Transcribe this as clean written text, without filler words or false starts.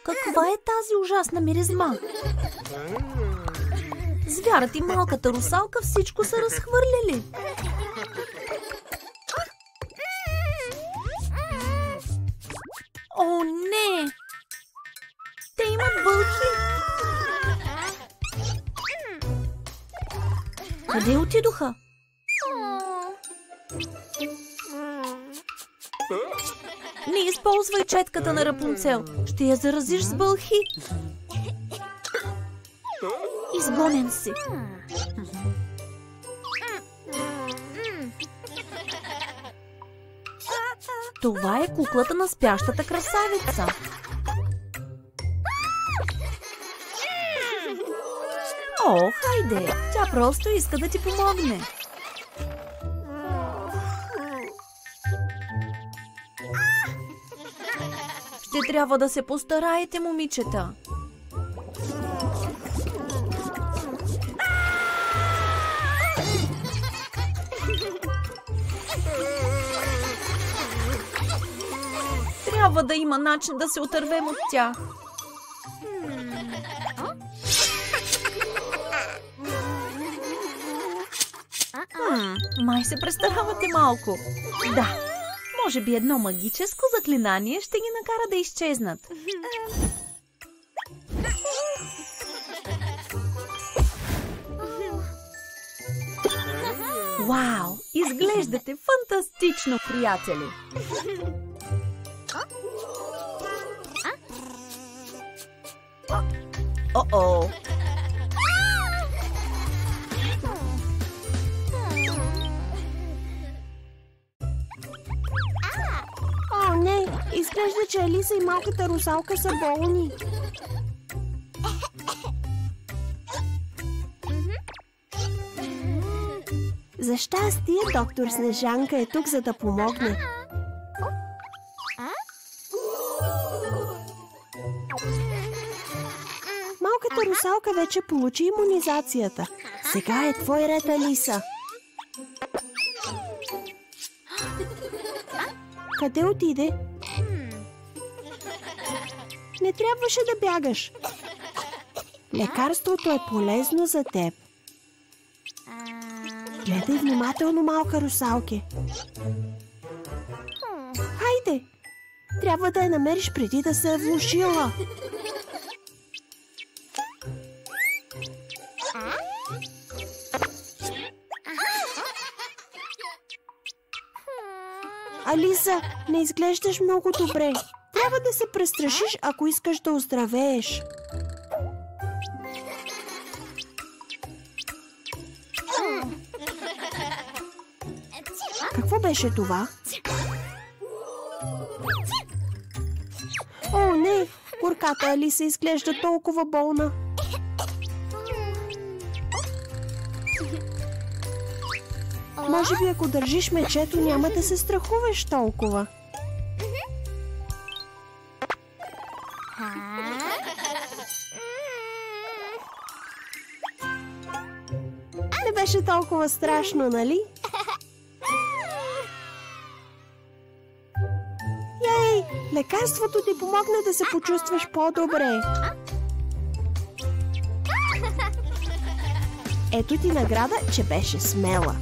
Каква е тази ужасна миризма? Звярат и малката русалка всичко са разхвърляли. О, не! Те имат бълхи! Къде отидоха? Не използвай четката на Рапунцел. Ще я заразиш с бълхи. Изгонен си. Това е куклата на спящата красавица. О, хайде! Тя просто иска да ти помогне. Ще трябва да се постараете, момичета. Трябва да има начин да се отървем от тях. Май се престаравате малко. Да, може би едно магическо заклинание ще ги накара да изчезнат. Вау! Изглеждате фантастично, приятели! О-о! О, не! Изглежда, че Алиса и малката русалка са болни. За щастие, доктор Снежанка е тук, за да помогне. Малката русалка вече получи имунизацията. Сега е твой ред, Алиса. Къде отиде? Не трябваше да бягаш. Лекарството е полезно за теб. Гледай внимателно, малка русалке. Хайде! Трябва да я намериш преди да се е влошила. Алиса, не изглеждаш много добре. Трябва да се престрашиш, ако искаш да оздравееш. Какво беше това? О, не! Горката Алиса изглежда толкова болна. Може би, ако държиш мечето, няма да се страхуваш толкова. Не беше толкова страшно, нали? Ей, лекарството ти помогна да се почувстваш по-добре. Ето ти награда, че беше смела.